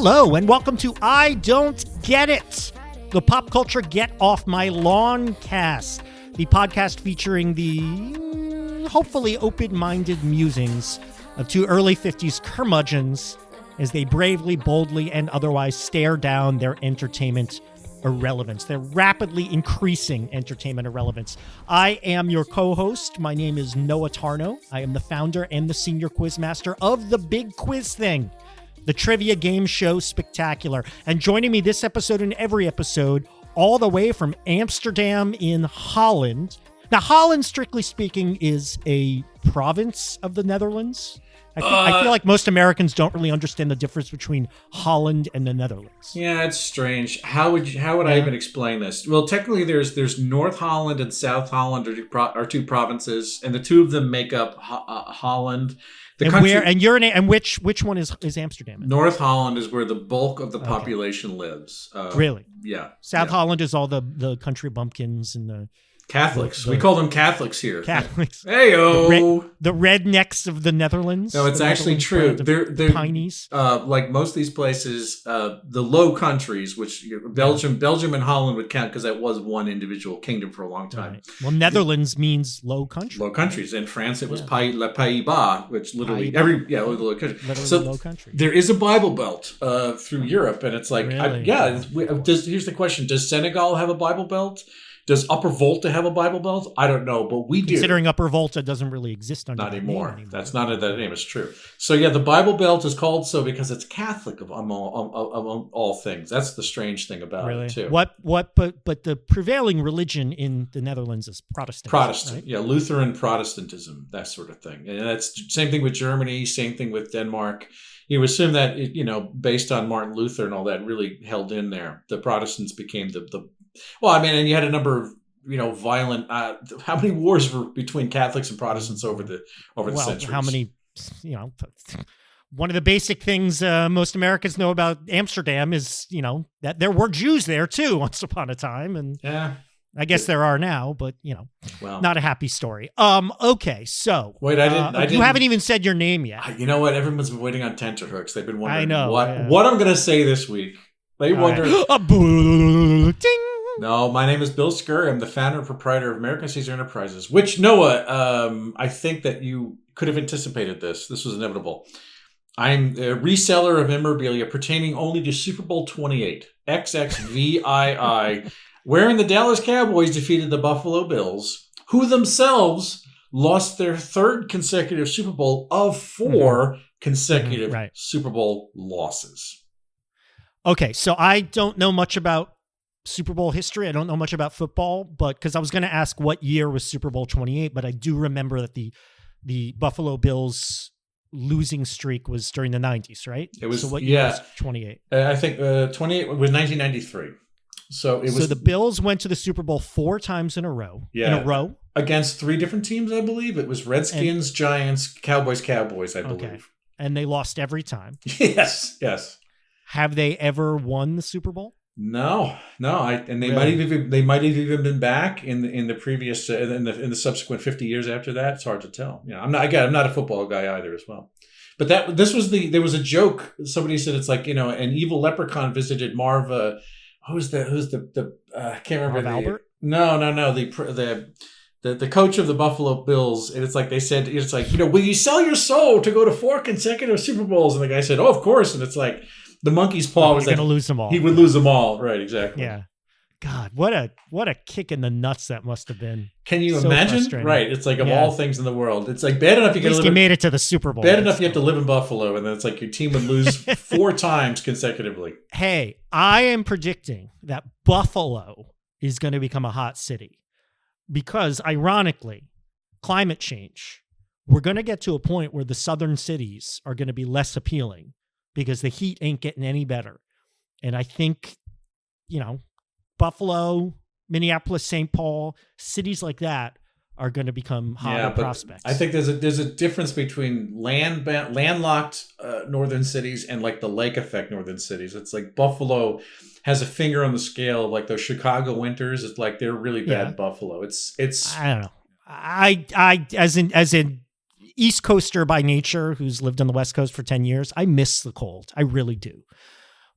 Hello, and welcome to I Don't Get It, the pop culture Get Off My Lawn cast, the podcast featuring the hopefully open-minded musings of two early 50s curmudgeons as they bravely, boldly, and otherwise stare down their entertainment irrelevance, their rapidly increasing entertainment irrelevance. I am your co-host. My name is Noah Tarnow. I am the founder and the senior quizmaster of The Big Quiz Thing, the trivia game show spectacular. And joining me this episode and every episode, all the way from Amsterdam in Holland. Now, Holland, strictly speaking, is a province of the Netherlands. I feel like most Americans don't really understand the difference between Holland and the Netherlands. Yeah, it's strange. How would I even explain this? Well, technically, there's North Holland and South Holland are two provinces, and the two of them make up Holland. Which one is Amsterdam in? North Holland is where the bulk of the population lives. Really? Yeah. South Holland is all the country bumpkins and the Catholics. We call them Catholics here. Catholics. Hey-o! The rednecks of the Netherlands. No, it's actually true. They're Pineys. Like most of these places, the Low Countries, which Belgium and Holland would count because that was one individual kingdom for a long time. Right. Well, Netherlands means Low Country. Low Countries. In France, it was Les Pays-Bas, which literally Low Country. Literally Low Country. There is a Bible Belt through Europe, and it's like, really? Here's the question: does Senegal have a Bible Belt? Does Upper Volta have a Bible Belt? I don't know, but we do. Considering Upper Volta doesn't really exist under not that anymore. Name anymore. That's not that name. It's true. So yeah, the Bible Belt is called so because it's Catholic among all things. That's the strange thing about it too. But the prevailing religion in the Netherlands is Protestant. Protestant, right? Yeah, Lutheran Protestantism, that sort of thing, and that's same thing with Germany, same thing with Denmark. You assume that based on Martin Luther and all that, really held in there. The Protestants became the well, I mean, and you had a number of violent. How many wars were between Catholics and Protestants over the centuries? How many? One of the basic things most Americans know about Amsterdam is that there were Jews there too once upon a time, and I guess there are now, but not a happy story. Okay, so wait, I didn't. You haven't even said your name yet. You know what? Everyone's been waiting on tenterhooks. They've been wondering what I'm going to say this week. They wonder. Ding. No, my name is Bill Scurry. I'm the founder and proprietor of American Caesar Enterprises, which, Noah, I think that you could have anticipated this. This was inevitable. I'm a reseller of memorabilia pertaining only to Super Bowl 28, XXVII, wherein the Dallas Cowboys defeated the Buffalo Bills, who themselves lost their third consecutive Super Bowl of four consecutive Super Bowl losses. Okay, so I don't know much about Super Bowl history. I don't know much about football, but because I was going to ask what year was Super Bowl 28, but I do remember that the Buffalo Bills losing streak was during the 90s, right? It was. So what year was 28? I think 28 was 1993. So it was. So the Bills went to the Super Bowl 4 times in a row. Yeah. In a row against 3 different teams, I believe. It was Redskins, Giants, Cowboys, I believe. Okay. And they lost every time. Yes. Have they ever won the Super Bowl? No. They might have even been back in the previous in the subsequent 50 years after that. It's hard to tell. I'm not a football guy either as well. But there was a joke. Somebody said it's like an evil leprechaun visited Marv. Who's the I can't remember. Marv Albert? No. The coach of the Buffalo Bills, and it's like they said, it's like will you sell your soul to go to 4 consecutive Super Bowls? And the guy said, "Oh, of course." And it's like. The monkey's paw was going to lose them all. He would lose them all. Right, exactly. Yeah. God, what a kick in the nuts that must have been. Can you imagine? Right. It's like of all things in the world. It's like bad enough you At least made it to the Super Bowl. Bad enough you have to live in Buffalo, and then it's like your team would lose 4 times consecutively. Hey, I am predicting that Buffalo is going to become a hot city because, ironically, climate change. We're going to get to a point where the southern cities are going to be less appealing because the heat ain't getting any better. And I think, Buffalo, Minneapolis, St. Paul, cities like that are going to become hotter prospects. I think there's a difference between landlocked northern cities and like the lake effect northern cities. It's like Buffalo has a finger on the scale of like those Chicago winters. It's like they're really bad Buffalo. It's I don't know. I as in East Coaster by nature, who's lived on the West Coast for 10 years, I miss the cold. I really do.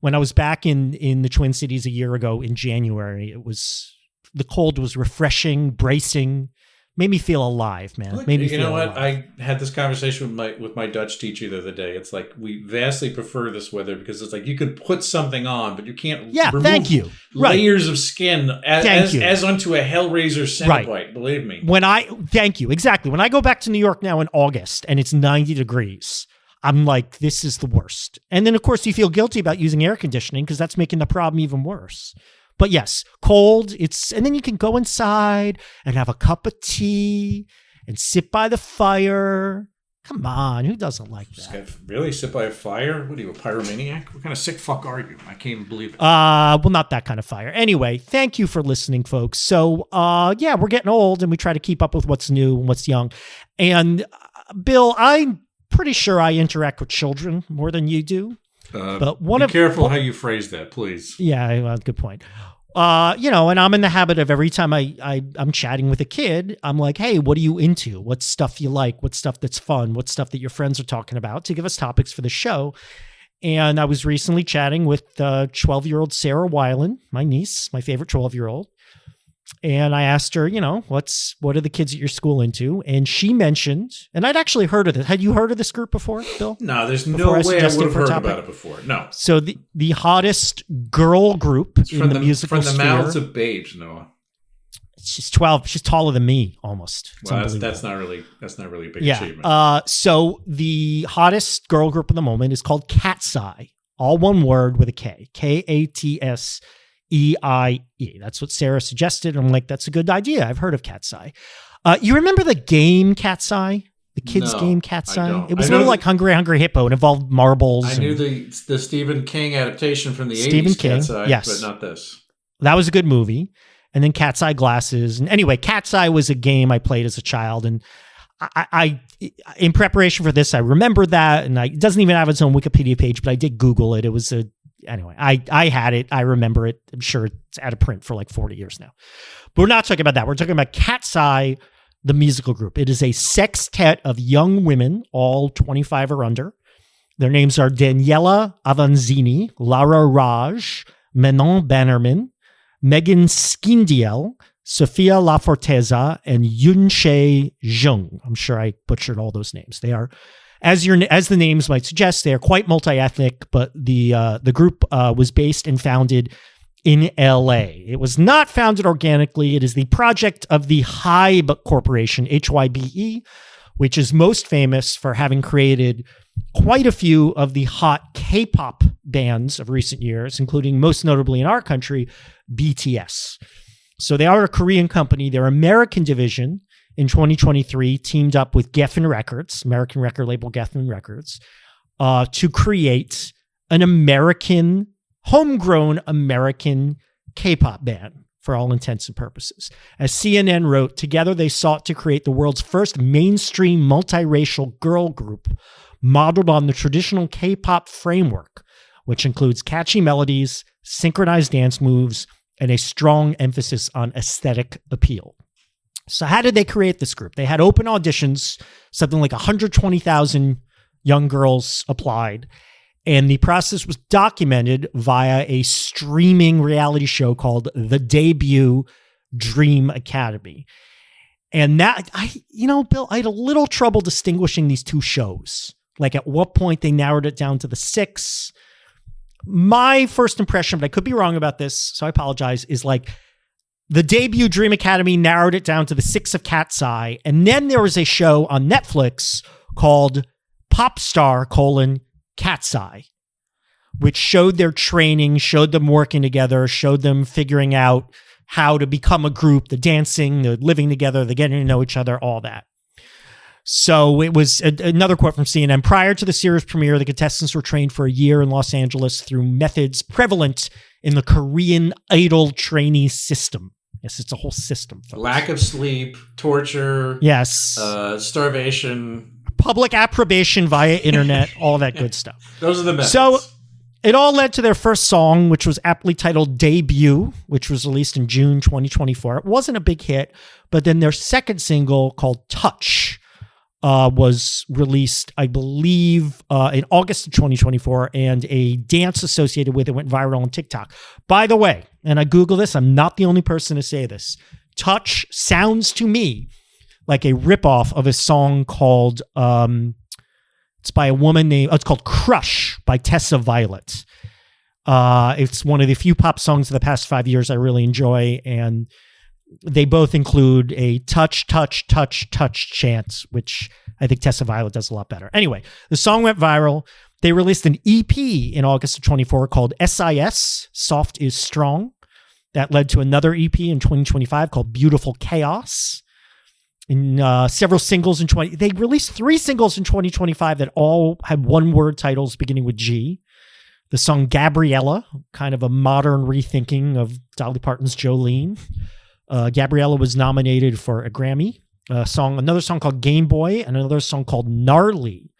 when I was back in the Twin Cities a year ago in January, the cold was refreshing, bracing, made me feel alive, man. Look, made me you feel know what? alive. I had this conversation with my Dutch teacher the other day. It's like we vastly prefer this weather because it's like you can put something on, but you can't remove thank you. layers of skin as onto a Hellraiser Cenobite, Right. believe me. Thank you, exactly. When I go back to New York now in August and it's 90 degrees, I'm like, this is the worst. And then, of course, you feel guilty about using air conditioning because that's making the problem even worse. But yes, cold, and then you can go inside and have a cup of tea and sit by the fire. Come on, who doesn't like that? Really? Sit by a fire? What are you, a pyromaniac? What kind of sick fuck are you? I can't even believe it. Well, not that kind of fire. Anyway, thank you for listening, folks. So, yeah, we're getting old and we try to keep up with what's new and what's young. And Bill, I'm pretty sure I interact with children more than you do. But be careful how you phrase that, please. Yeah, well, good point. And I'm in the habit of every time I'm chatting with a kid, I'm like, hey, what are you into? What stuff you like? What stuff that's fun? What stuff that your friends are talking about to give us topics for the show? And I was recently chatting with 12-year-old Sarah Weiland, my niece, my favorite 12-year-old. And I asked her, what are the kids at your school into? And she mentioned, and I'd actually heard of this. Had you heard of this group before, Bill? No, there's no way I would have heard about it before. No. So the hottest girl group in the musical sphere. From the mouths of babes, Noah. She's 12. She's taller than me, almost. Well, that's not really a big achievement. So the hottest girl group at the moment is called Katseye. All one word with a K. Katseye. That's what Sarah suggested. I'm like, that's a good idea. I've heard of Katseye. You remember the game Katseye? The kids' game Katseye? It was a little like Hungry Hungry Hippo. It involved marbles. I knew the Stephen King adaptation from the 80s, Katseye, yes. But not this. That was a good movie. And then Katseye glasses. And anyway, Katseye was a game I played as a child. And I in preparation for this, I remembered that. And it doesn't even have its own Wikipedia page, but I did Google it. It was Anyway, I had it. I remember it. I'm sure it's out of print for like 40 years now. But we're not talking about that. We're talking about Katseye, the musical group. It is a sextet of young women, all 25 or under. Their names are Daniela Avanzini, Lara Raj, Manon Bannerman, Megan Skindiel, Sophia Laforteza, and Yunche Jung. I'm sure I butchered all those names. They are, as the names might suggest, they are quite multi-ethnic, but the group was based and founded in LA. It was not founded organically. It is the project of the Hybe Corporation, HYBE, which is most famous for having created quite a few of the hot K-pop bands of recent years, including most notably in our country, BTS. So they are a Korean company. Their American division in 2023 teamed up with Geffen Records, American record label Geffen Records, to create an homegrown American K-pop band for all intents and purposes. As CNN wrote, together they sought to create the world's first mainstream multiracial girl group modeled on the traditional K-pop framework, which includes catchy melodies, synchronized dance moves, and a strong emphasis on aesthetic appeal. So how did they create this group? They had open auditions, something like 120,000 young girls applied, and the process was documented via a streaming reality show called The Debut Dream Academy. And that, Bill, I had a little trouble distinguishing these two shows. Like at what point they narrowed it down to the 6. My first impression, but I could be wrong about this, so I apologize, is like The Debut Dream Academy narrowed it down to the 6 of Katseye. And then there was a show on Netflix called Popstar: Katseye, which showed their training, showed them working together, showed them figuring out how to become a group, the dancing, the living together, the getting to know each other, all that. So it was another quote from CNN. Prior to the series premiere, the contestants were trained for a year in Los Angeles through methods prevalent in the Korean Idol trainee system. Yes, it's a whole system, folks. Lack of sleep, torture. Yes. Starvation. Public approbation via internet, all that good stuff. Those are the methods. So it all led to their first song, which was aptly titled Debut, which was released in June 2024. It wasn't a big hit, but then their second single called Touch was released, I believe, in August of 2024, and a dance associated with it went viral on TikTok. By the way, and I Google this, I'm not the only person to say this. Touch sounds to me like a ripoff of a song called, it's by a woman named, it's called Crush by Tessa Violet. It's one of the few pop songs of the past 5 years I really enjoy, and they both include a touch, touch, touch, touch chant, which I think Tessa Violet does a lot better. Anyway, the song went viral. They released an EP in August of 24 called SIS, Soft is Strong. That led to another EP in 2025 called Beautiful Chaos. And several singles in they released 3 singles in 2025 that all had one-word titles beginning with G. The song Gabriella, kind of a modern rethinking of Dolly Parton's Jolene. Gabriella was nominated for a Grammy. Another song called Game Boy, and another song called Gnarly.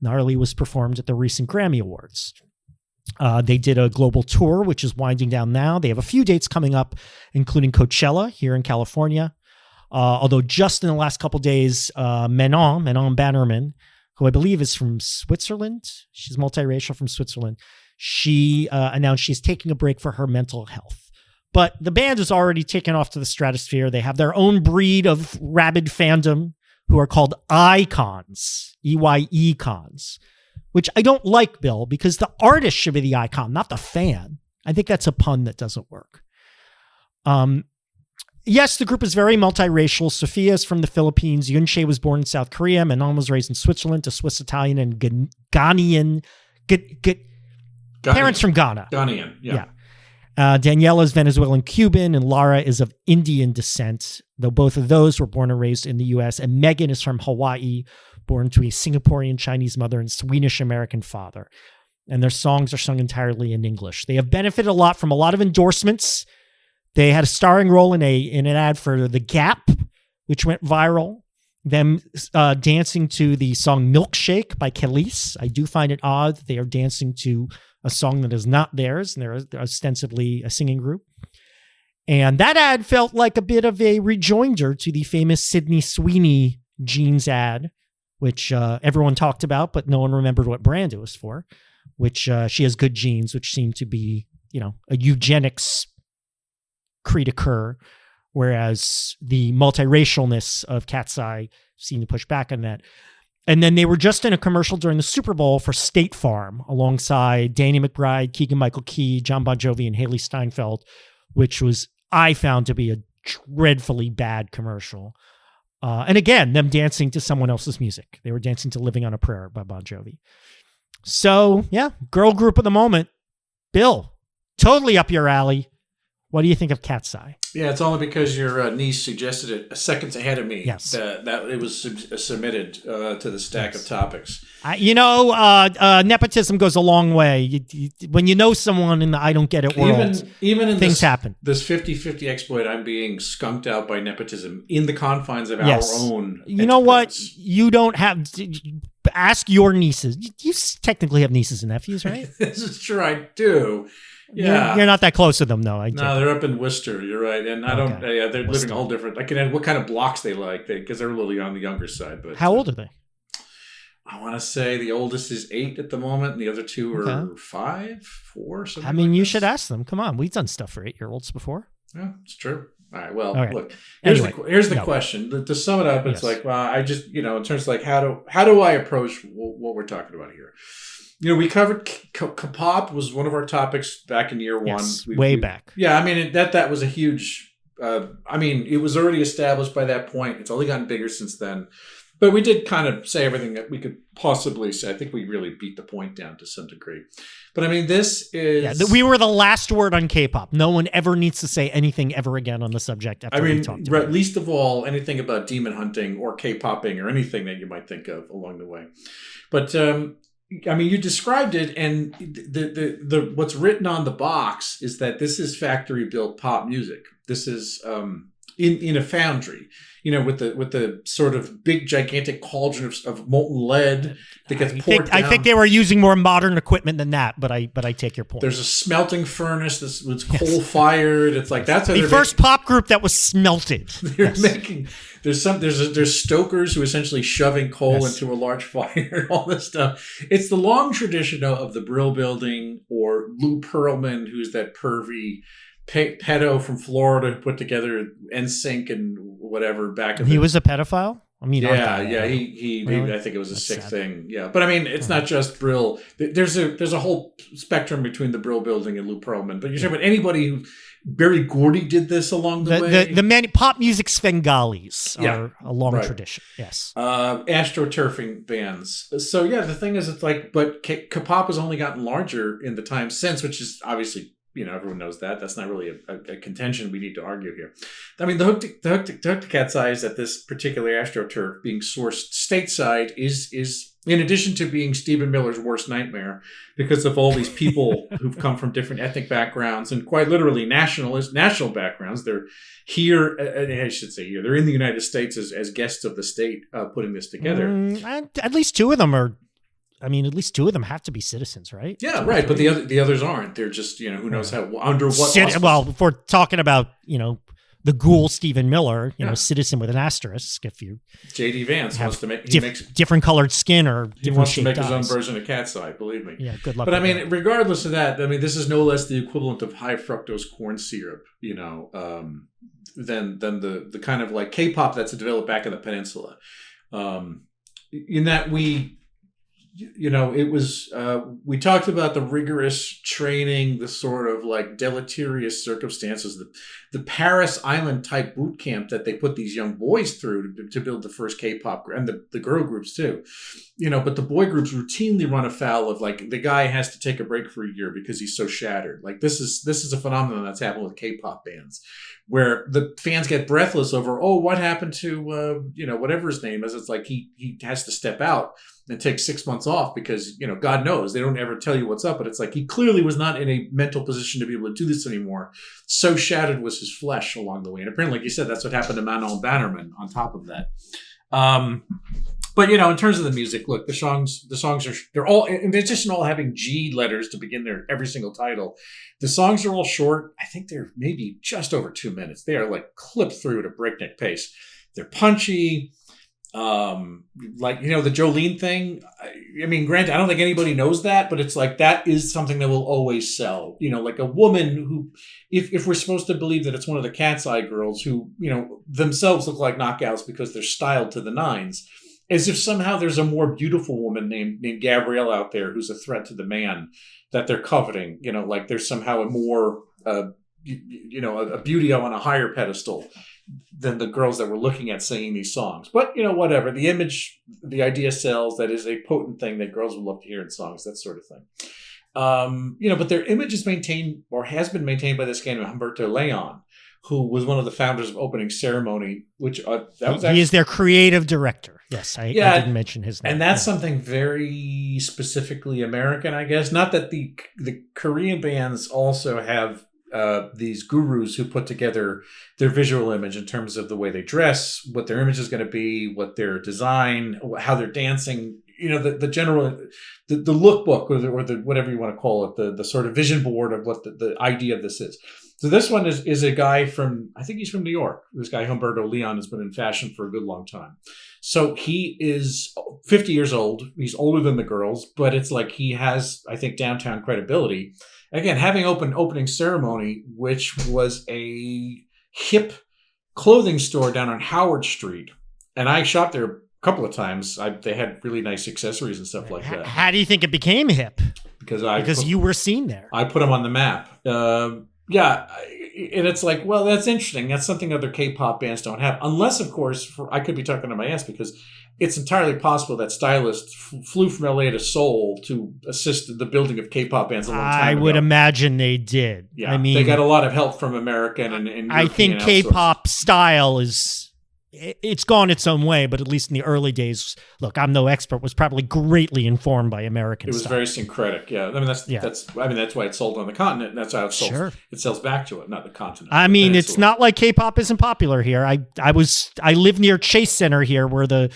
Gnarly was performed at the recent Grammy Awards. They did a global tour, which is winding down now. They have a few dates coming up, including Coachella here in California. Although just in the last couple days, Manon Bannerman, who I believe is from Switzerland, she's multiracial from Switzerland, she announced she's taking a break for her mental health. But the band is already taken off to the stratosphere. They have their own breed of rabid fandom who are called icons, EYE cons, which I don't like, Bill, because the artist should be the icon, not the fan. I think that's a pun that doesn't work. Yes, the group is very multiracial. Sophia is from the Philippines. Yunshe was born in South Korea. Manon was raised in Switzerland to Swiss Italian and Ghanaian. Parents from Ghana. Ghanaian, yeah. Daniela is Venezuelan Cuban, and Lara is of Indian descent, though both of those were born and raised in the U.S. And Megan is from Hawaii, born to a Singaporean Chinese mother and Swedish American father. And their songs are sung entirely in English. They have benefited a lot from a lot of endorsements. They had a starring role in an ad for The Gap, which went viral. Them dancing to the song Milkshake by Khalees. I do find it odd that they are dancing to a song that is not theirs, and they're ostensibly a singing group. And that ad felt like a bit of a rejoinder to the famous Sydney Sweeney jeans ad, which everyone talked about, but no one remembered what brand it was for, which she has good jeans, which seem to be, a eugenics cri de coeur, whereas the multiracialness of Katseye seemed to push back on that. And then they were just in a commercial during the Super Bowl for State Farm alongside Danny McBride, Keegan-Michael Key, John Bon Jovi, and Haley Steinfeld, which I found to be a dreadfully bad commercial. And again, them dancing to someone else's music. They were dancing to Living on a Prayer by Bon Jovi. So, yeah, girl group of the moment. Bill, totally up your alley. What do you think of Katseye? Yeah, it's only because your niece suggested it seconds ahead of me. Yes. That it was submitted to the stack of topics. Nepotism goes a long way. When you know someone in the I don't get it world, even in things happen. This 50-50 exploit, I'm being skunked out by nepotism in the confines of our own. You know what? You don't have... Ask your nieces. You technically have nieces and nephews, right? This is true, I do. Yeah, you're not that close to them, though. No, they're up in Worcester. You're right, and I don't. Yeah, they're living a whole different. I can add what kind of blocks they like, because they're really on the younger side. But how old are they? I want to say the oldest is 8 at the moment, and the other 2 are 5, 4. I mean, you should ask them. Come on, we've done stuff for 8-year-olds before. Yeah, it's true. All right. Well, look. Here's the question. To sum it up, it's like, well, I just in terms of like how do I approach what we're talking about here? We covered K-pop was one of our topics back in year 1. Yes, way back. Yeah, I mean, that was a huge... it was already established by that point. It's only gotten bigger since then. But we did kind of say everything that we could possibly say. I think we really beat the point down to some degree. But I mean, this is... Yeah, we were the last word on K-pop. No one ever needs to say anything ever again on the subject after we talked about it. Least of all, anything about demon hunting or K-popping or anything that you might think of along the way. But... you described it, and the what's written on the box is that this is factory built pop music. This is in a foundry, with the sort of big gigantic cauldron of molten lead that gets poured down. I think they were using more modern equipment than that, but I take your point. There's a smelting furnace that's coal fired. It's like that's the first pop group that was smelted. They're making there's stokers who essentially shoving coal into a large fire and all this stuff. It's the long tradition of the Brill Building, or Lou Pearlman, who's that pervy pedo from Florida who put together NSYNC and whatever back in He was a pedophile? I mean, he really? I think it was a sick thing. Yeah. But I mean, it's not just Brill. There's a whole spectrum between the Brill Building and Lou Pearlman. But you're talking about anybody who, Berry Gordy did this along the way. The pop music Svengalis are a long tradition. Yes. Astroturfing bands. So yeah, the thing is, it's like, but K-pop has only gotten larger in the time since, which is obviously, everyone knows that. That's not really a contention we need to argue here. I mean, the hook to Katseye is that this particular AstroTurf being sourced stateside is in addition to being Stephen Miller's worst nightmare, because of all these people who've come from different ethnic backgrounds and quite literally national backgrounds. They're here, I should say here, they're in the United States as guests of the state putting this together. At least two of them are. I mean, at least two of them have to be citizens, right? Yeah, right. But the others aren't. They're just, who knows how, under what. Well, if we're talking about, the ghoul Stephen Miller, citizen with an asterisk, if you. J.D. Vance wants to make. Different colored skin or different. He wants to make eyes. his own version of Katseye, believe me. Yeah, good luck. But I mean, regardless of that, this is no less the equivalent of high fructose corn syrup, than the kind of like K-pop that's developed back in the peninsula. In that it was, we talked about the rigorous training, the sort of like deleterious circumstances, the Paris Island type boot camp that they put these young boys through to build the first K-pop, and the girl groups too, but the boy groups routinely run afoul of like, the guy has to take a break for a year because he's so shattered. Like this is a phenomenon that's happened with K-pop bands, where the fans get breathless over, what happened to, whatever his name is. It's like he has to step out and take 6 months off because, God knows they don't ever tell you what's up, but it's like he clearly was not in a mental position to be able to do this anymore. So shattered was his flesh along the way. And apparently, like you said, that's what happened to Manon Bannerman on top of that. But, in terms of the music, look, the songs they're all, in addition to all having G letters to begin every single title, the songs are all short. I think they're maybe just over 2 minutes. They are like clipped through at a breakneck pace. They're punchy. The Jolene thing, I mean, granted, I don't think anybody knows that, but it's like, that is something that will always sell, like a woman who, if we're supposed to believe that it's one of the Katseye girls who, themselves look like knockouts because they're styled to the nines, as if somehow there's a more beautiful woman named Gabrielle out there who's a threat to the man that they're coveting, like there's somehow a more, a beauty on a higher pedestal than the girls that we're looking at singing these songs. But, whatever. The image, the idea sells. That is a potent thing that girls would love to hear in songs, that sort of thing. But their image is maintained, or has been maintained, by this guy named Humberto Leon, who was one of the founders of Opening Ceremony, which he is their creative director. Yes, I didn't mention his name. And that's something very specifically American, I guess. Not that the Korean bands also have these gurus who put together their visual image in terms of the way they dress, what their image is going to be, what their design, how they're dancing, the general, the lookbook or the whatever you want to call it, the sort of vision board of what the idea of this is. So this one is a guy from, I think he's from New York. This guy, Humberto Leon, has been in fashion for a good long time. So he is 50 years old. He's older than the girls, but it's like he has, I think, downtown credibility. Again, having Opening Ceremony, which was a hip clothing store down on Howard Street. And I shopped there a couple of times. They had really nice accessories and stuff like that. How do you think it became hip? Because you were seen there. I put them on the map. And it's like, well, that's interesting. That's something other K-pop bands don't have. Unless, of course, I could be talking to my ass, because it's entirely possible that stylists flew from LA to Seoul to assist the building of K-pop bands a long time ago. I would imagine they did. Yeah, I mean, they got a lot of help from American and I think K-pop style is it's gone its own way, but at least in the early days, look, I'm no expert, was probably greatly informed by American It was style. very syncretic, yeah. I mean, that's why it's sold on the continent, and that's how it sells. Sure. It sells back to it, not the continent. I mean, it's not like K-pop isn't popular here. I live near Chase Center here, where the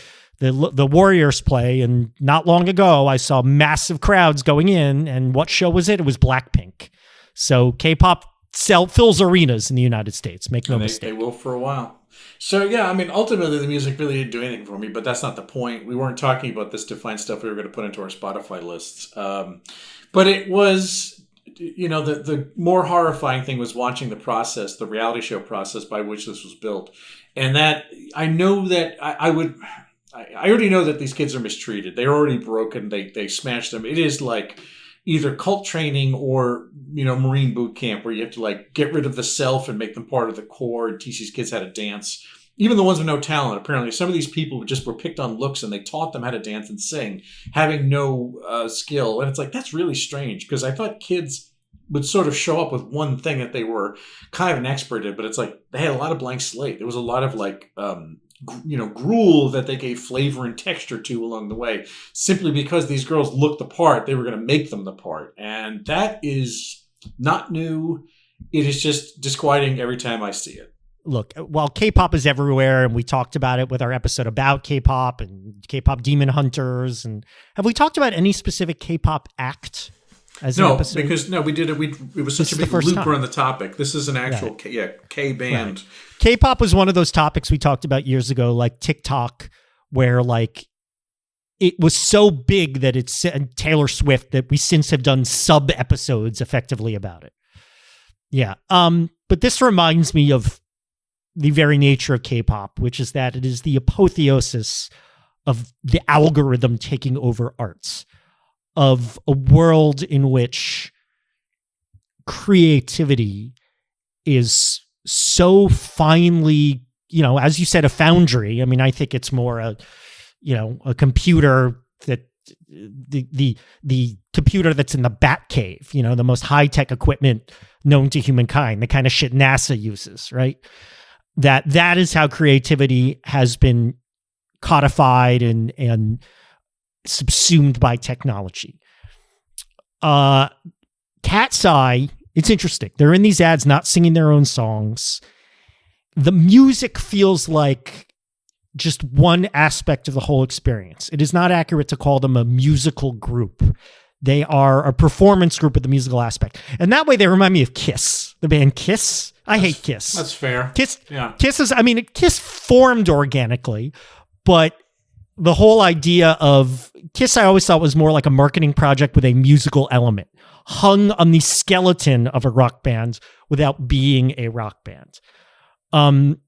Warriors play, and not long ago I saw massive crowds going in, and what show was it? It was Blackpink. So K-pop fills arenas in the United States. Make no mistake. They will for a while. So, yeah, I mean, ultimately, the music really didn't do anything for me, but that's not the point. We weren't talking about this to find stuff we were going to put into our Spotify lists. But it was, the more horrifying thing was watching the process, the reality show process by which this was built. And that, I know that I already know that these kids are mistreated. They're already broken. They smashed them. It is like either cult training or, Marine boot camp, where you have to like get rid of the self and make them part of the core and teach these kids how to dance. Even the ones with no talent, apparently some of these people just were picked on looks, and they taught them how to dance and sing, having no skill. And it's like, that's really strange, because I thought kids would sort of show up with one thing that they were kind of an expert in, but it's like they had a lot of blank slate. There was a lot of like, gruel that they gave flavor and texture to along the way, simply because these girls looked the part. They were going to make them the part. And that is not new. It is just disquieting every time I see it. Look, while K-pop is everywhere, and we talked about it with our episode about K-pop and K-pop Demon Hunters, and have we talked about any specific K-pop act as an episode? Because we did it. It was such a big looper on the topic. This is an actual K band. Right. K-pop was one of those topics we talked about years ago, like TikTok, where like it was so big that it's Taylor Swift, that we since have done sub episodes effectively about it. Yeah. But this reminds me of the very nature of K-pop, which is that it is the apotheosis of the algorithm taking over arts, of a world in which creativity is so finely, as you said, a foundry. I mean, I think it's more a computer that the computer that's in the Batcave, the most high-tech equipment known to humankind, the kind of shit NASA uses, right? That is how creativity has been codified and subsumed by technology. Katseye, it's interesting. They're in these ads not singing their own songs. The music feels like just one aspect of the whole experience. It is not accurate to call them a musical group. They are a performance group with the musical aspect. And that way they remind me of Kiss, the band Kiss. I hate Kiss. That's fair. Kiss formed organically, but the whole idea of Kiss I always thought was more like a marketing project with a musical element, hung on the skeleton of a rock band without being a rock band. And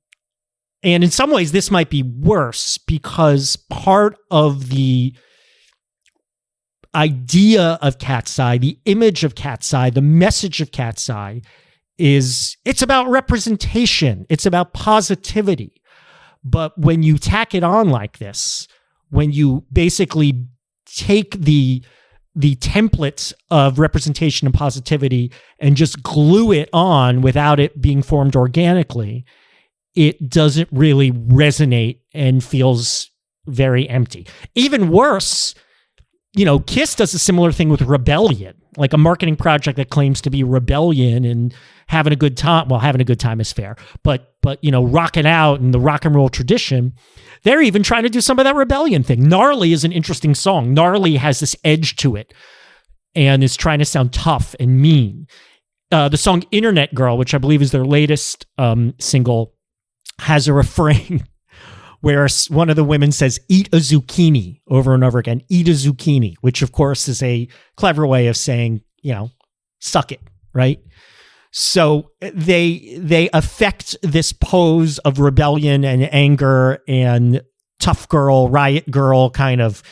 in some ways this might be worse, because part of the idea of Katseye, the image of Katseye, the message of Katseye is it's about representation. It's about positivity. But when you tack it on like this, when you basically take the templates of representation and positivity and just glue it on without it being formed organically, it doesn't really resonate and feels very empty. Even worse, Kiss does a similar thing with Rebellion, like a marketing project that claims to be rebellion and having a good time. Well, having a good time is fair, but rocking out in the rock and roll tradition. They're even trying to do some of that rebellion thing. Gnarly is an interesting song. Gnarly has this edge to it and is trying to sound tough and mean. The song Internet Girl, which I believe is their latest single, has a refrain where one of the women says, "Eat a zucchini," over and over again. Eat a zucchini, which of course is a clever way of saying, suck it, right? So they affect this pose of rebellion and anger and tough girl, riot girl kind of,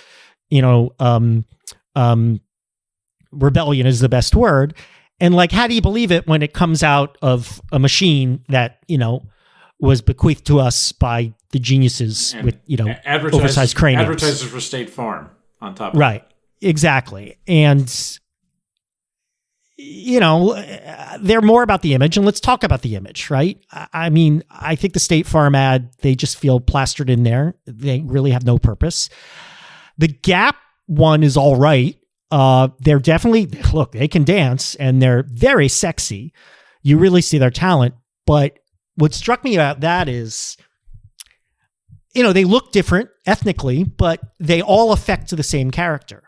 rebellion is the best word. And like, how do you believe it when it comes out of a machine that, was bequeathed to us by the geniuses and with, oversized craniums. Advertisers for State Farm on top of right. it. Exactly. And they're more about the image, and let's talk about the image, right? I mean, I think the State Farm ad, they just feel plastered in there. They really have no purpose. The Gap one is all right. They're definitely, look, they can dance and they're very sexy. You really see their talent. But what struck me about that is, they look different ethnically, but they all affect the same character.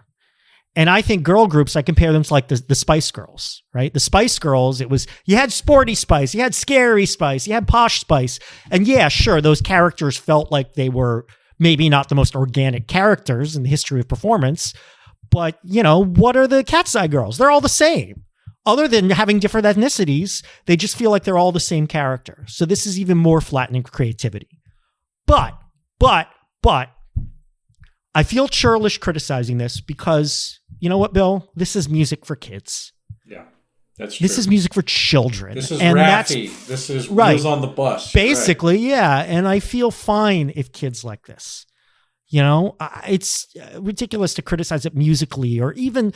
And I think girl groups, I compare them to like the Spice Girls, right? The Spice Girls, you had sporty Spice, you had scary Spice, you had posh Spice. And yeah, sure, those characters felt like they were maybe not the most organic characters in the history of performance. But, what are the Katseye girls? They're all the same. Other than having different ethnicities, they just feel like they're all the same character. So this is even more flattening creativity. But, I feel churlish criticizing this because, you know what, Bill? This is music for kids. Yeah, that's true. This is music for children. This is Raffy. This is right. Wheels on the Bus. Basically, right. Yeah. And I feel fine if kids like this. It's ridiculous to criticize it musically, or even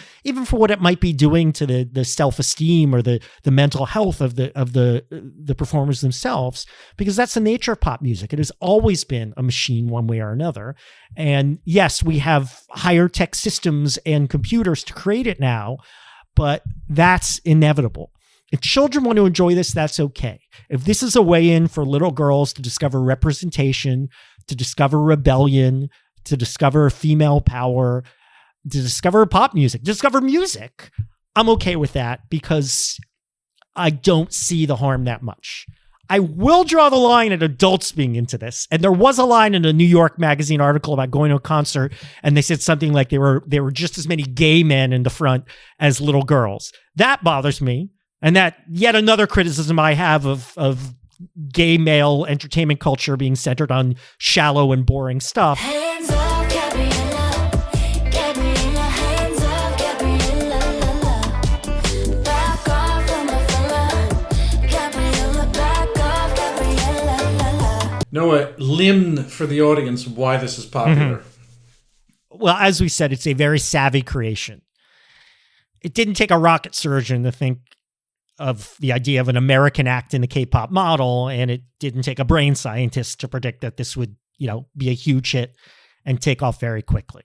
for what it might be doing to the self-esteem or the mental health of the performers themselves, because that's the nature of pop music. It has always been a machine one way or another. And yes, we have higher tech systems and computers to create it now, but that's inevitable. If children want to enjoy this, that's okay. If this is a way in for little girls to discover representation, to discover rebellion, to discover female power, to discover pop music, discover music, I'm okay with that because I don't see the harm that much. I will draw the line at adults being into this. And there was a line in a New York Magazine article about going to a concert, and they said something like there were just as many gay men in the front as little girls. That bothers me. And that yet another criticism I have of gay male entertainment culture being centered on shallow and boring stuff. Hands up, Gabriella. Gabriella, hands up, Gabriella. Back off from my fella. Gabriella, back off, Gabriella. Noah, limn for the audience why this is popular. Mm-hmm. Well, as we said, it's a very savvy creation. It didn't take a rocket surgeon to think of the idea of an American act in the K-pop model, and it didn't take a brain scientist to predict that this would, be a huge hit and take off very quickly.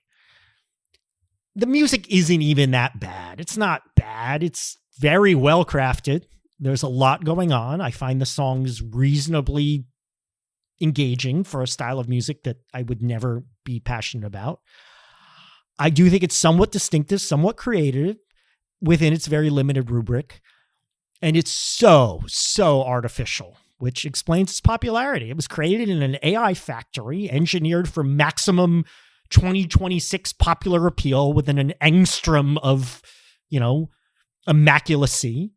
The music isn't even that bad. It's not bad. It's very well crafted. There's a lot going on. I find the songs reasonably engaging for a style of music that I would never be passionate about. I do think it's somewhat distinctive, somewhat creative within its very limited rubric. And it's so artificial, which explains its popularity. It was created in an AI factory, engineered for maximum 2026 popular appeal within an angstrom of, immaculacy.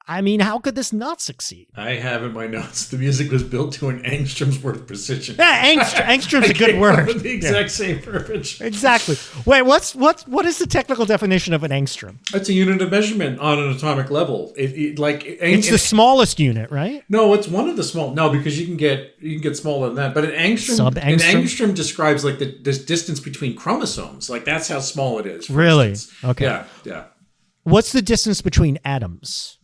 I mean, how could this not succeed? I have in my notes, the music was built to an angstrom's worth of precision. Yeah, angstrom's a good word. The exact same verbiage. Exactly. Wait, what is the technical definition of an angstrom? It's a unit of measurement on an atomic level. It's the smallest unit, right? No, it's one of the small. No, because you can get smaller than that. But an angstrom describes like this distance between chromosomes. Like that's how small it is. Really? Instance. Okay. Yeah. What's the distance between atoms?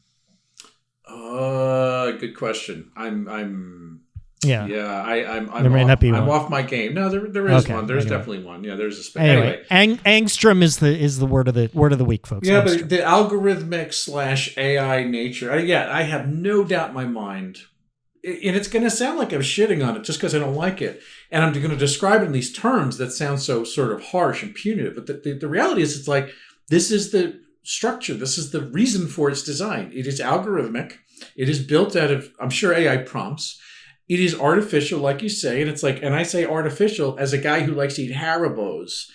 Good question. I'm off my game. No, there is one. There's definitely one. Yeah, there's a space. Anyway, angstrom is the word of the week, folks. Yeah, angstrom. But the algorithmic / AI nature. I have no doubt in my mind, and it's going to sound like I'm shitting on it just because I don't like it, and I'm going to describe it in these terms that sound so sort of harsh and punitive. But the reality is, it's like this is the structure. This is the reason for its design. It is algorithmic. It is built out of, I'm sure, AI prompts. It is artificial, like you say, and it's like, and I say artificial as a guy who likes to eat Haribo's,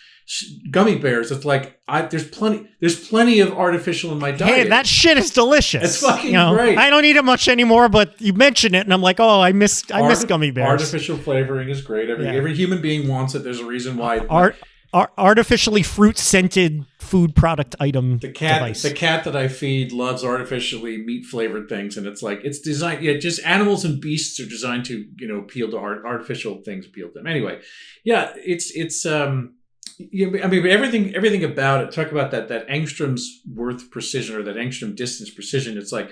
gummy bears. It's like there's plenty of artificial in my diet. Hey, that shit is delicious. It's fucking great. I don't eat it much anymore, but you mention it, and I'm like, oh, I miss gummy bears. Artificial flavoring is great. Every human being wants it. There's a reason why. Artificially fruit-scented food product item device. The cat that I feed loves artificially meat-flavored things, and it's like, it's designed, just animals and beasts are designed to, appeal to artificial things, appeal to them. Anyway, yeah, it's Yeah, I mean, but everything about it. Talk about that Angstrom's worth precision or that Angstrom distance precision. It's like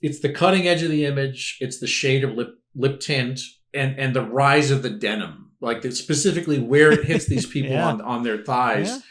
it's the cutting edge of the image. It's the shade of lip tint and the rise of the denim, like specifically where it hits these people Yeah. on their thighs.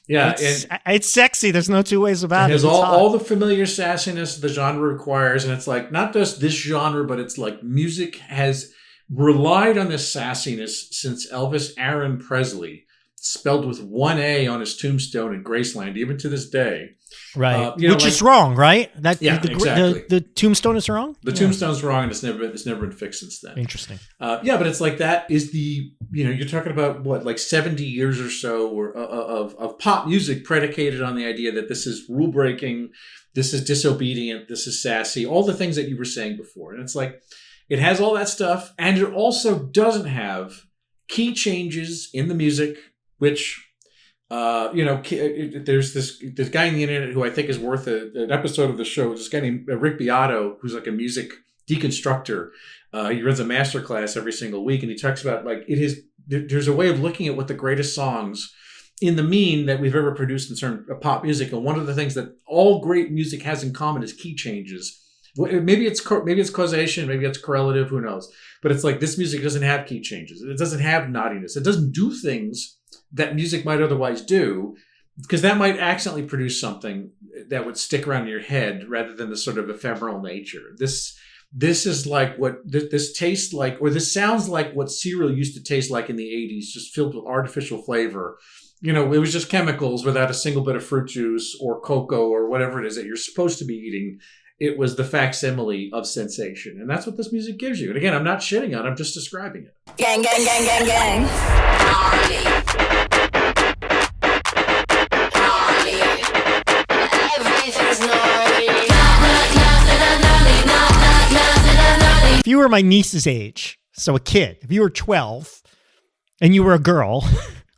Yeah, it's sexy. There's no two ways about it it. has It's hot. all the familiar sassiness the genre requires, and it's like not just this genre, but it's like music has relied on this sassiness since Elvis Aaron Presley, spelled with one A on his tombstone in Graceland, even to this day. Right, You know, which like- is wrong, right? That exactly. the tombstone is wrong. The tombstone's wrong, and it's never been fixed since then. Interesting. Yeah, but it's like that is the you're talking about what, like 70 years or so of pop music predicated on the idea that this is rule breaking, this is disobedient, this is sassy, all the things that you were saying before, and it's like it has all that stuff, and it also doesn't have key changes in the music, which. There's this guy on the internet who I think is worth an episode of the show. This guy named Rick Beato, who's like a music deconstructor. He runs a masterclass every single week, and he talks about like there's a way of looking at what the greatest songs in the mean that we've ever produced in terms of pop music. And one of the things that all great music has in common is key changes. Maybe it's causation, maybe it's correlative, who knows? But it's like this music doesn't have key changes. It doesn't have naughtiness. It doesn't do things that music might otherwise do, because that might accidentally produce something that would stick around in your head rather than the sort of ephemeral nature. This is like what this tastes like, or this sounds like what cereal used to taste like in the 80s, just filled with artificial flavor. It was just chemicals without a single bit of fruit juice or cocoa or whatever it is that you're supposed to be eating. It was the facsimile of sensation. And that's what this music gives you. And again, I'm not shitting on it, I'm just describing it. Gang, gang, gang, gang, gang. Gnarly. Gnarly. Everything's gnarly. If you were my niece's age, so a kid, if you were 12 and you were a girl,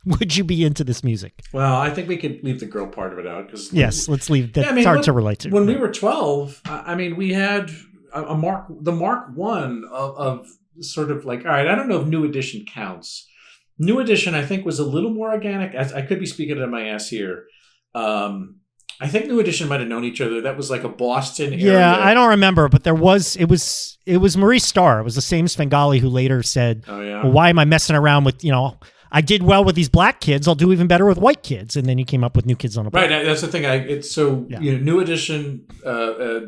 would you be into this music? Well, I think we could leave the girl part of it out. Cause Yes, let's leave that. Yeah, I mean, it's hard to relate to. When we were 12, I mean, we had the Mark I of sort of like, all right, I don't know if New Edition counts. New Edition, I think, was a little more organic. I could be speaking out of my ass here. I think New Edition might have known each other. That was like a Boston area. Yeah, I don't remember, but it was Maurice Starr. It was the same Svengali who later said, Oh, yeah. well, why am I messing around with, I did well with these black kids. I'll do even better with white kids. And then he came up with New Kids on the Block. Right, that's the thing. New Edition,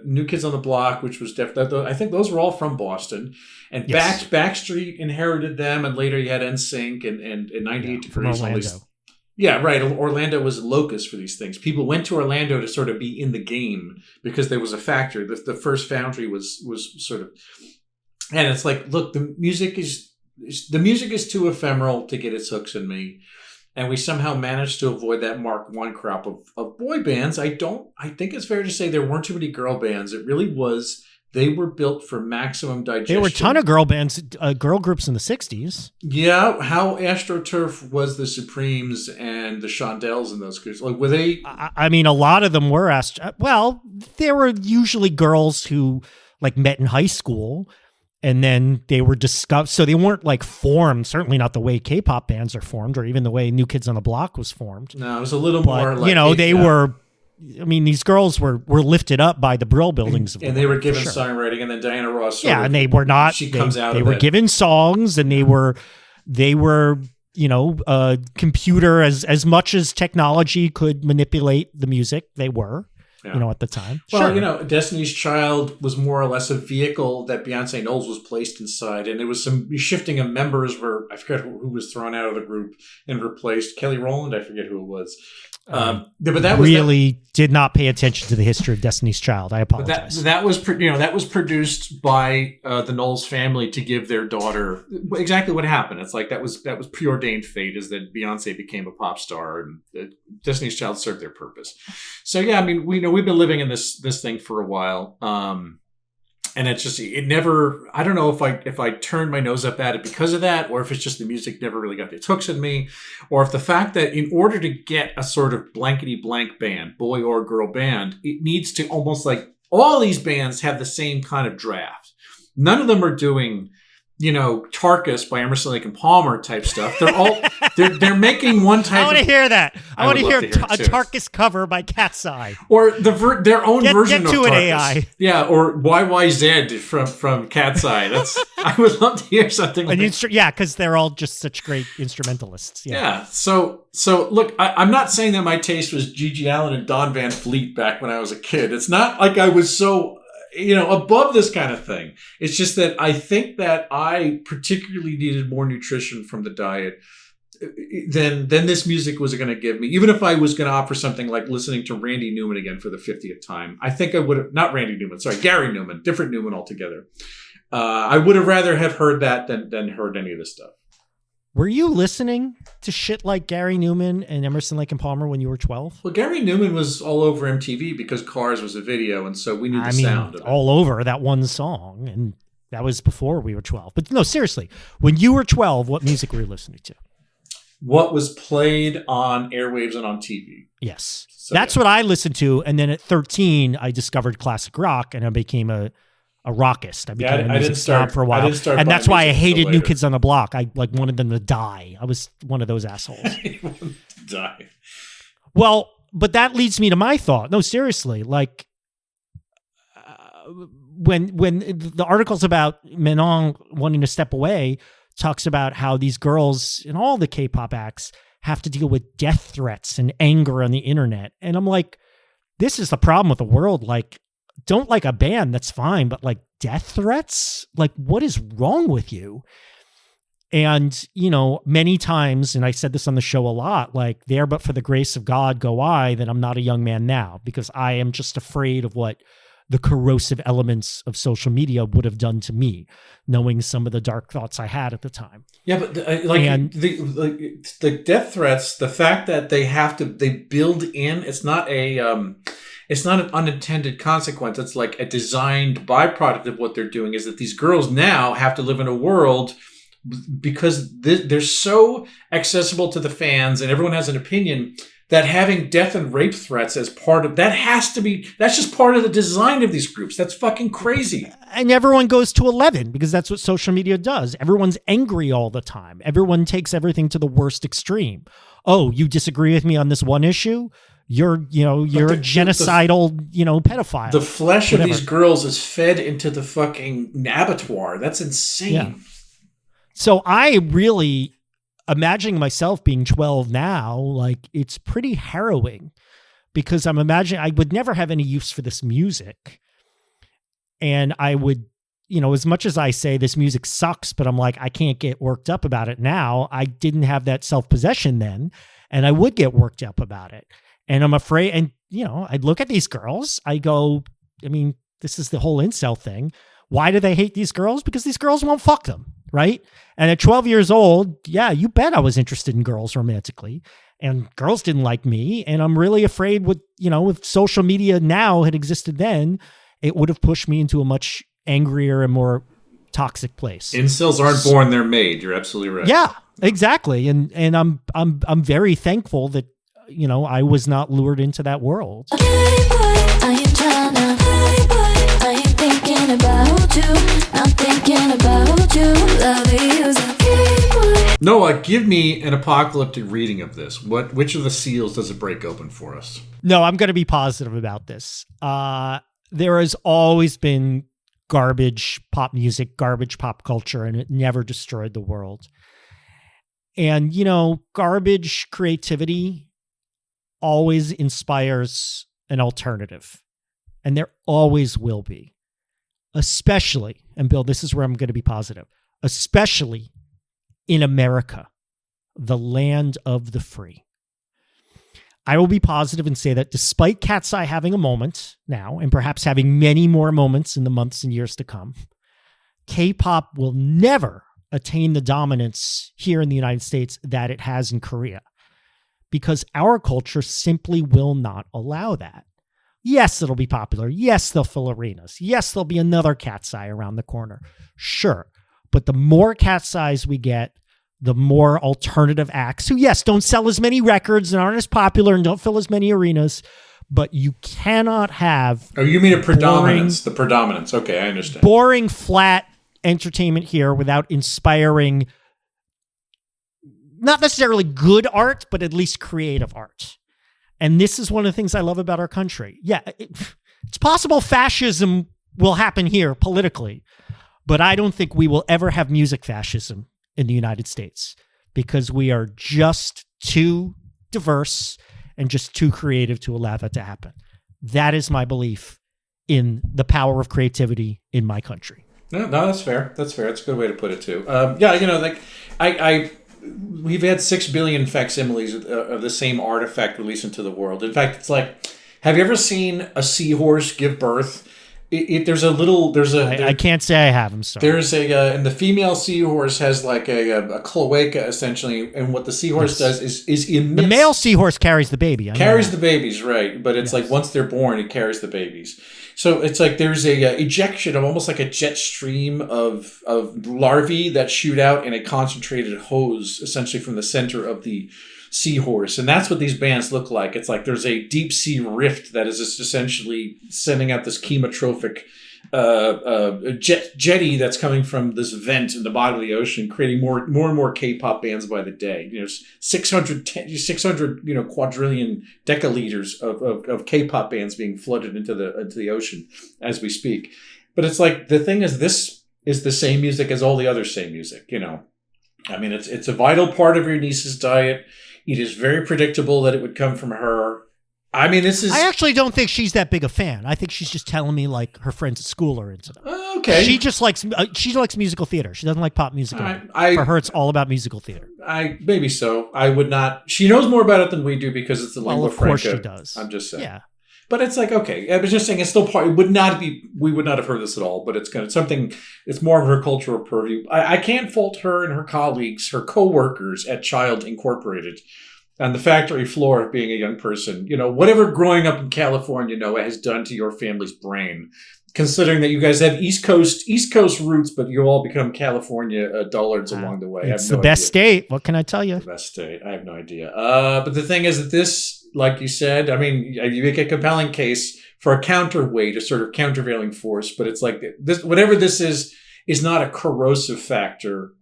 New Kids on the Block, which was definitely, I think those were all from Boston. And Yes. Backstreet inherited them, and later you had NSYNC and 98 from Degrees. Orlando. Yeah, right. Orlando was a locus for these things. People went to Orlando to sort of be in the game because there was a factor. The first foundry was sort of, and it's like, look, the music is too ephemeral to get its hooks in me, and we somehow managed to avoid that Mark I crop of boy bands. I think it's fair to say there weren't too many girl bands. It really was. They were built for maximum digestion. There were a ton of girl bands, girl groups in the 60s. Yeah, how AstroTurf was the Supremes and the Shondells in those groups. Like, were they? I mean, a lot of them were there were usually girls who like met in high school and then they were discovered. So they weren't like formed, certainly not the way K-pop bands are formed or even the way New Kids on the Block was formed. No, it was a little But, more like, they were, I mean, these girls were lifted up by the Brill buildings. and they were given songwriting, and then Diana Ross. And they were not. She comes out. They of were that. given songs, and they were, computer as much as technology could manipulate the music. They were, at the time. Well, Sure. Destiny's Child was more or less a vehicle that Beyonce Knowles was placed inside, and it was some shifting of members. Where I forget who was thrown out of the group and replaced. Kelly Rowland. I forget who it was. But that was really did not pay attention to the history of Destiny's Child. I apologize. That was produced by the Knowles family to give their daughter exactly what happened. It's like that was preordained fate, is that Beyonce became a pop star and Destiny's Child served their purpose. So yeah, I mean we've been living in this thing for a while. And it's just, it never, I don't know if I turned my nose up at it because of that, or if it's just the music never really got its hooks in me, or if the fact that in order to get a sort of blankety blank band, boy or girl band, it needs to almost like all these bands have the same kind of draft. None of them are doing Tarkus by Emerson, Lake and Palmer type stuff. They're all they're making one type. I want to hear that. I want to hear would love to hear a it too. Tarkus cover by Katseye. Or their own version get of to it, Tarkus. AI. Yeah, or YYZ from Katseye. I would love to hear something like that. Yeah, because they're all just such great instrumentalists. Yeah. So look, I'm not saying that my taste was Gigi Allen and Don Van Fleet back when I was a kid. It's not like I was so above this kind of thing. It's just that I think that I particularly needed more nutrition from the diet than this music was going to give me. Even if I was going to opt for something like listening to Randy Newman again for the 50th time, I think I would have, not Randy Newman, sorry, Gary Newman, different Newman altogether. I would have rather have heard that than heard any of this stuff. Were you listening to shit like Gary Newman and Emerson, Lake and Palmer when you were 12? Well, Gary Newman was all over MTV because Cars was a video, and so we knew the sound of it. All over that one song, and that was before we were 12. But no, seriously, when you were 12, what music were you listening to? What was played on airwaves and on TV. Yes. So, that's what I listened to, and then at 13, I discovered classic rock, and I became a rockist. I became a music snob for a while. And that's why I hated New Kids on the Block. I wanted them to die. I was one of those assholes. Die. Well, but that leads me to my thought. No, seriously, like when the articles about Menon wanting to step away talks about how these girls in all the K-pop acts have to deal with death threats and anger on the internet. And I'm like, this is the problem with the world. Like, don't like a band, that's fine, but like death threats? Like, what is wrong with you? And, many times, and I said this on the show a lot, like, there but for the grace of God go I, that I'm not a young man now, because I am just afraid of what the corrosive elements of social media would have done to me, knowing some of the dark thoughts I had at the time. Yeah, but the death threats, the fact that they build in, it's not an unintended consequence. It's like a designed byproduct of what they're doing, is that these girls now have to live in a world because they're so accessible to the fans and everyone has an opinion, that having death and rape threats as part of that that's just part of the design of these groups. That's fucking crazy. And everyone goes to 11 because that's what social media does. Everyone's angry all the time. Everyone takes everything to the worst extreme. Oh, you disagree with me on this one issue? You're a genocidal, pedophile. The flesh of these girls is fed into the fucking abattoir. That's insane. Yeah. So I really, imagining myself being 12 now, like, it's pretty harrowing, because I'm imagining I would never have any use for this music. And I would, as much as I say this music sucks, but I'm like, I can't get worked up about it now. I didn't have that self-possession then, and I would get worked up about it. And I'm afraid, and, I'd look at these girls, I go, this is the whole incel thing. Why do they hate these girls? Because these girls won't fuck them, right? And at 12 years old, yeah, you bet I was interested in girls romantically, and girls didn't like me. And I'm really afraid if social media now had existed then, it would have pushed me into a much angrier and more toxic place. Incels aren't born, they're made. You're absolutely right. Yeah, exactly. And I'm very thankful that, I was not lured into that world. Hey boy, I ain't tryna. Hey boy, I ain't thinking about you. I'm thinking about you. Loving you's a hey boy. Noah, give me an apocalyptic reading of this. Which of the seals does it break open for us? No, I'm going to be positive about this. There has always been garbage pop music, garbage pop culture, and it never destroyed the world. And, garbage creativity always inspires an alternative. And there always will be. Especially, and Bill, this is where I'm going to be positive, especially in America, the land of the free. I will be positive and say that despite Katseye having a moment now, and perhaps having many more moments in the months and years to come, K-pop will never attain the dominance here in the United States that it has in Korea, because our culture simply will not allow that. Yes, it'll be popular. Yes, they'll fill arenas. Yes, there'll be another Katseye around the corner. Sure. But the more Katseyes we get, the more alternative acts who, yes, don't sell as many records and aren't as popular and don't fill as many arenas, but you cannot have... Oh, you mean the predominance. Okay, I understand. Boring, flat, entertainment here without inspiring not necessarily good art, but at least creative art. And this is one of the things I love about our country. Yeah, it's possible fascism will happen here politically, but I don't think we will ever have music fascism in the United States because we are just too diverse and just too creative to allow that to happen. That is my belief in the power of creativity in my country. No, that's fair. That's fair. That's a good way to put it too. Yeah, like we've had 6 billion facsimiles of the same artifact released into the world. In fact, it's like, have you ever seen a seahorse give birth? I can't say I have. I'm sorry. There's and the female seahorse has like a cloaca essentially, and what the seahorse does is emits. The male seahorse carries the baby. Carries the babies, right? But it's like once they're born, it carries the babies. So it's like there's a ejection of almost like a jet stream of larvae that shoot out in a concentrated hose, essentially from the center of the seahorse, and that's what these bands look like. It's like there's a deep sea rift that is just essentially sending out this chemotrophic jetty that's coming from this vent in the bottom of the ocean, creating more and more K-pop bands by the day. 600 quadrillion decaliters of K-pop bands being flooded into the ocean as we speak. But it's like the thing is, this is the same music as all the other same music. I mean, it's a vital part of your niece's diet. It is very predictable that it would come from her. I mean, I actually don't think she's that big a fan. I think she's just telling me like her friends at school are into them. Okay. She just likes musical theater. She doesn't like pop music. For her, it's all about musical theater. Maybe so. I would not. She knows more about it than we do because it's the lingua franca. Of course she does. I'm just saying. Yeah. But it's like, okay, I was just saying it's still part. It would not be. We would not have heard this at all. But it's kind of something. It's more of her cultural purview. I can't fault her and her colleagues, her co-workers at Child Incorporated, on the factory floor of being a young person. Whatever growing up in California, has done to your family's brain. Considering that you guys have East Coast roots, but you all become California dullards along the way. It's the best state. What can I tell you? The best state. I have no idea. But the thing is that this, like you said, I mean, you make a compelling case for a counterweight, a sort of countervailing force. But it's like this, whatever this is not a corrosive factor.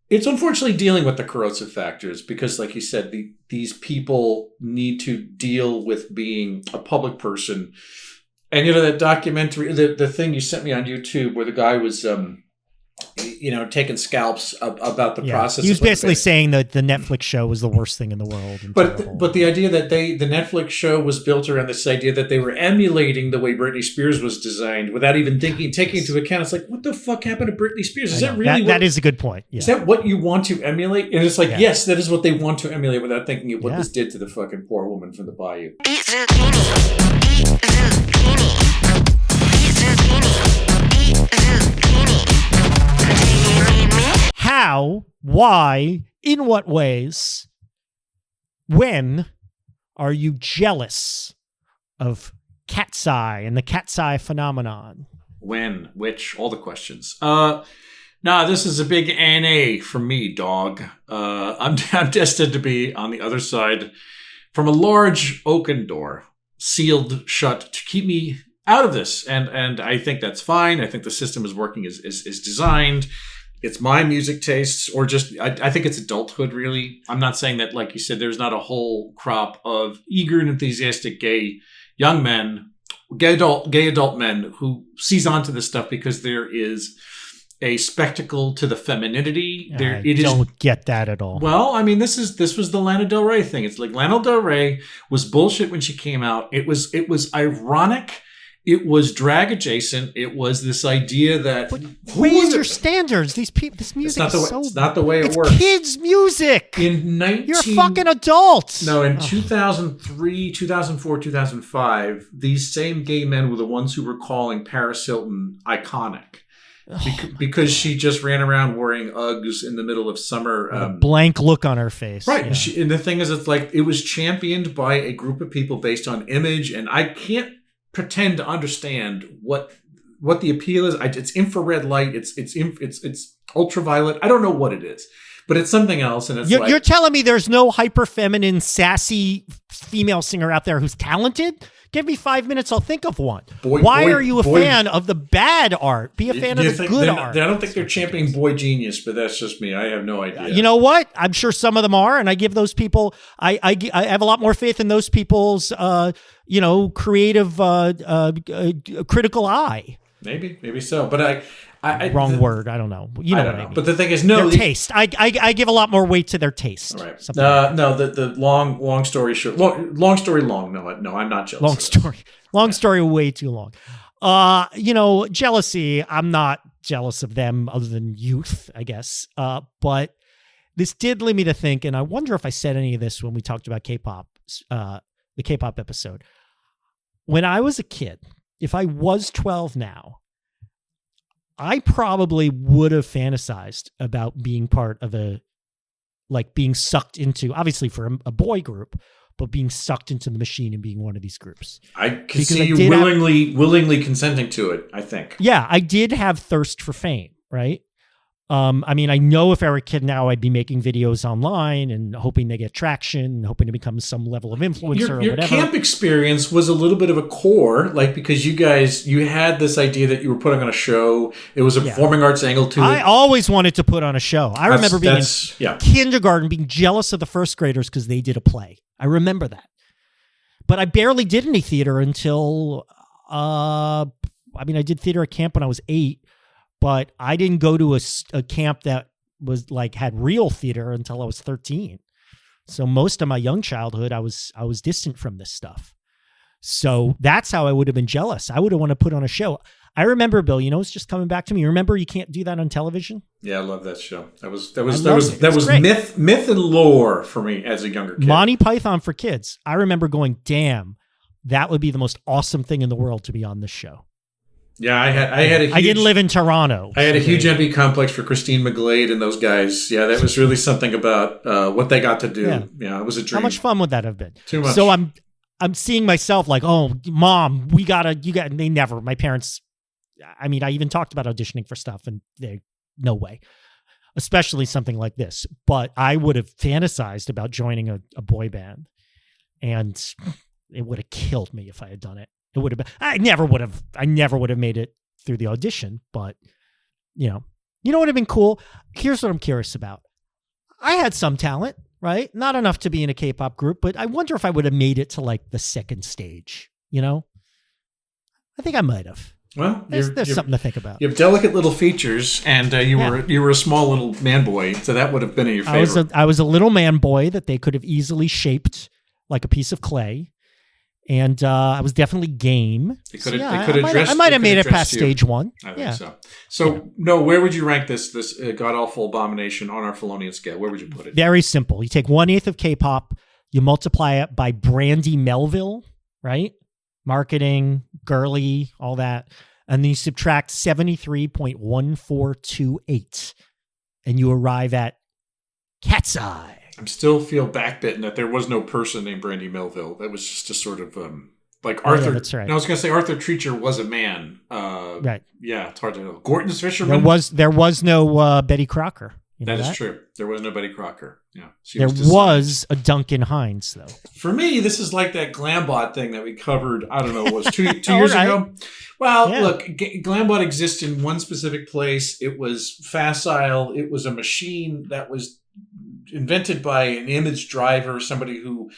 It's unfortunately dealing with the corrosive factors because, like you said, these people need to deal with being a public person. And that documentary, the thing you sent me on YouTube where the guy was, taking scalps about the process. He was basically saying that the Netflix show was the worst thing in the world. But the idea that the Netflix show was built around this idea that they were emulating the way Britney Spears was designed without even taking into account. It's like, what the fuck happened to Britney Spears? Is that really that is a good point? Yeah. Is that what you want to emulate? And it's like, yes, that is what they want to emulate without thinking of what this did to the fucking poor woman from the bayou. Eat zucchini. Eat zucchini. Eat zucchini. Eat zucchini. Do you need me? How, why, in what ways, when are you jealous of Katseye and the Katseye phenomenon? When, which, all the questions. This is a big NA for me, dog. I'm destined to be on the other side from a large oaken door, sealed shut to keep me out of this. And I think that's fine. I think the system is working as designed. It's my music tastes, or just, I think it's adulthood, really. I'm not saying that, like you said, there's not a whole crop of eager and enthusiastic gay young men, gay adult men who seize onto this stuff because there is a spectacle to the femininity. I don't get that at all. Well, I mean, this was the Lana Del Rey thing. It's like Lana Del Rey was bullshit when she came out. It was ironic. It was drag adjacent. It was this idea that raise your standards. This music it's not the way it works. Kids' music. You're a fucking adult. No, in 2003, 2004, 2005, these same gay men were the ones who were calling Paris Hilton iconic. Because she just ran around wearing Uggs in the middle of summer. A blank look on her face. Right. Yeah. And the thing is, it's like it was championed by a group of people based on image. And I can't pretend to understand what the appeal is. It's infrared light. It's ultraviolet. I don't know what it is. But it's something else. And you're telling me there's no hyper feminine, sassy female singer out there who's talented? Give me 5 minutes, I'll think of one. Why are you a fan of the bad art? Be a fan of the good art. I don't think they're championing boy genius, but that's just me. I have no idea. You know what? I'm sure some of them are, and I give those people. I have a lot more faith in those people's, creative, critical eye. Maybe so, but wrong word. I don't know. You know what I mean. But the thing is, their taste. I give a lot more weight to their taste. All right. The long story short. Long story long. No, I'm not jealous. Long story. Way too long. Jealousy. I'm not jealous of them other than youth, I guess. But this did lead me to think, and I wonder if I said any of this when we talked about K-pop, the K-pop episode. When I was a kid, if I was 12 now, I probably would have fantasized about being part of being sucked into, obviously for a boy group, but being sucked into the machine and being one of these groups. I can see you willingly consenting to it, I think. Yeah, I did have thirst for fame, right? I know if I were a kid now, I'd be making videos online and hoping they get traction and hoping to become some level of influencer or whatever. Your camp experience was a little bit of a core, because you had this idea that you were putting on a show. It was a performing arts angle to it. I always wanted to put on a show. I remember being in kindergarten, being jealous of the first graders because they did a play. I remember that. But I barely did any theater until, I did theater at camp when I was 8. But I didn't go to a camp that was had real theater until I was 13. So most of my young childhood, I was distant from this stuff. So that's how I would have been jealous. I would have wanted to put on a show. I remember, Bill, it's just coming back to me. Remember, you can't do that on television? Yeah, I love that show. That was myth and lore for me as a younger kid. Monty Python for kids. I remember going, damn, that would be the most awesome thing in the world to be on this show. Yeah, I didn't live in Toronto. I had a huge envy complex for Christine McGlade and those guys. Yeah, that was really something about what they got to do. Yeah, it was a dream. How much fun would that have been? Too much. So I'm seeing myself Mom, my parents, I even talked about auditioning for stuff and no way, especially something like this. But I would have fantasized about joining a boy band, and it would have killed me if I had done it. It would have been. I never would have made it through the audition, but you know what would have been cool. Here's what I'm curious about. I had some talent, right? Not enough to be in a K-pop group, but I wonder if I would have made it to the second stage. I think I might have. Well, there's something to think about. You have delicate little features, and you were a small little man boy, so that would have been in your favor. I was a little man boy that they could have easily shaped like a piece of clay. And I was definitely game. I might have made it past stage 1. I think so. So, no, where would you rank this god-awful abomination on our Felonian scale? Where would you put it? Very simple. You take 1/8 of K-pop, you multiply it by Brandy Melville, right? Marketing, girly, all that. And then you subtract 73.1428. And you arrive at Katseye. I still feel backbitten that there was no person named Brandy Melville. That was just a sort of Arthur. Yeah, that's right. And I was going to say Arthur Treacher was a man. Right. Yeah, it's hard to know. Gorton's Fisherman. There was no Betty Crocker. That is true. There was no Betty Crocker. Yeah. There was a Duncan Hines, though. For me, this is like that Glambot thing that we covered, I don't know, it was two years ago. Well, look, Glambot exists in one specific place. It was facile. It was a machine that was invented by an image driver, somebody who,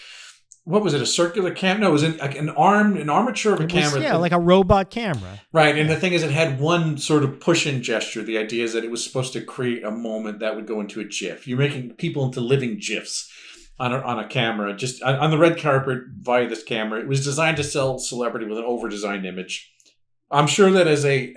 what was it, a circular camera? No, it was an armature of a camera. Yeah, like a robot camera. Right, and the thing is, it had one sort of push-in gesture. The idea is that it was supposed to create a moment that would go into a GIF. You're making people into living GIFs on a camera, just on the red carpet via this camera. It was designed to sell celebrity with an over-designed image. I'm sure that as a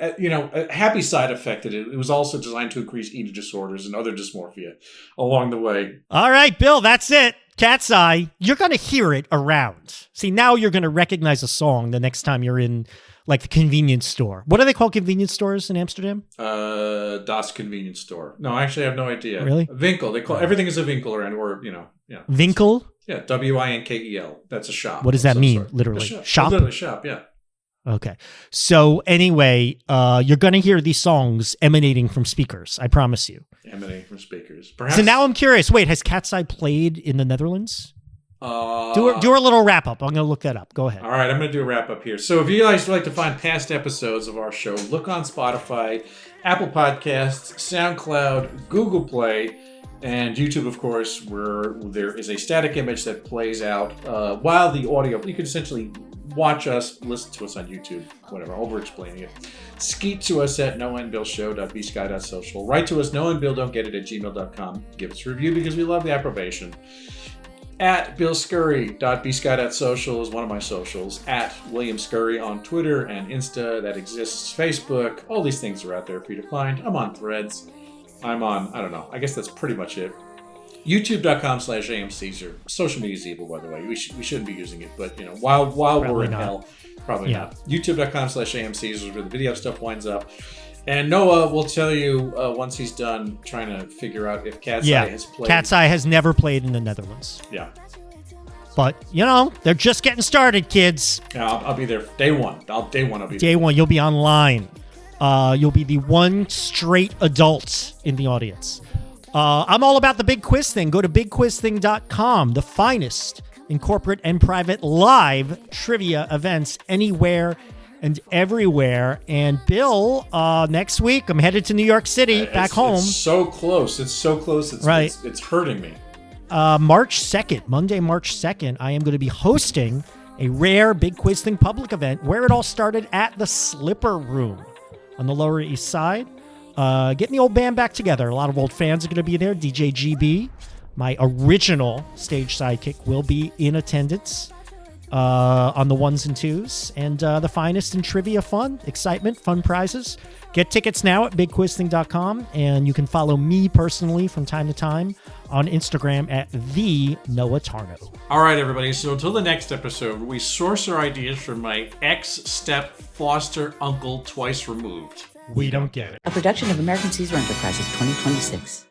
happy side effect, it was also designed to increase eating disorders and other dysmorphia along the way. All right, Bill, that's it. Katseye, you're going to hear it around. See, now you're going to recognize a song the next time you're in the convenience store. What do they call convenience stores in Amsterdam? Das Convenience Store. No, actually, I have no idea. Really? Winkel. They call everything is a winkel around, yeah. Winkel? Yeah, Winkel. That's a shop. What does that mean, literally? Shop? Literally shop, yeah. Okay. So anyway, you're going to hear these songs emanating from speakers. I promise you. Emanating from speakers. Perhaps. So now I'm curious. Wait, has Katseye played in the Netherlands? Do a little wrap up. I'm going to look that up. Go ahead. All right, I'm going to do a wrap up here. So if you guys would like to find past episodes of our show, look on Spotify, Apple Podcasts, Soundcloud, Google Play, and YouTube, of course, where there is a static image that plays out while the audio. You can essentially watch us, listen to us on YouTube, whatever, over-explaining it. Skeet to us at noandbillshow.bsky.social. Write to us, noandbilldon'tgetit@gmail.com. Give us a review because we love the approbation. At billscurry.bsky.social is one of my socials. At William Scurry on Twitter and Insta, that exists. Facebook, all these things are out there for you to find. I'm on Threads. I'm on, I don't know, I guess that's pretty much it. YouTube.com/AMCaesar. Social media is evil, by the way. We shouldn't be using it, but you know, while we're in hell, probably not. YouTube.com/AMCaesar is where the video stuff winds up. And Noah will tell you once he's done trying to figure out if Katseye has played. Katseye has never played in the Netherlands. Yeah. But, you know, they're just getting started, kids. Yeah, I'll be there day one. Day one, I'll be there. Day one, you'll be online. You'll be the one straight adult in the audience. I'm all about the Big Quiz Thing. Go to bigquizthing.com, the finest in corporate and private live trivia events anywhere and everywhere. And Bill, next week, I'm headed to New York City, back home. It's so close. It's so close. It's hurting me. March 2nd, Monday, March 2nd, I am going to be hosting a rare Big Quiz Thing public event where it all started at the Slipper Room on the Lower East Side. Getting the old band back together. A lot of old fans are going to be there. DJ GB, my original stage sidekick, will be in attendance on the ones and twos. And the finest in trivia fun, excitement, fun prizes. Get tickets now at bigquizthing.com. And you can follow me personally from time to time on Instagram at the Noah Tarnow. All right, everybody. So until the next episode, we source our ideas from my ex-step foster uncle twice removed. We don't get it. A production of American Caesar Enterprises 2026.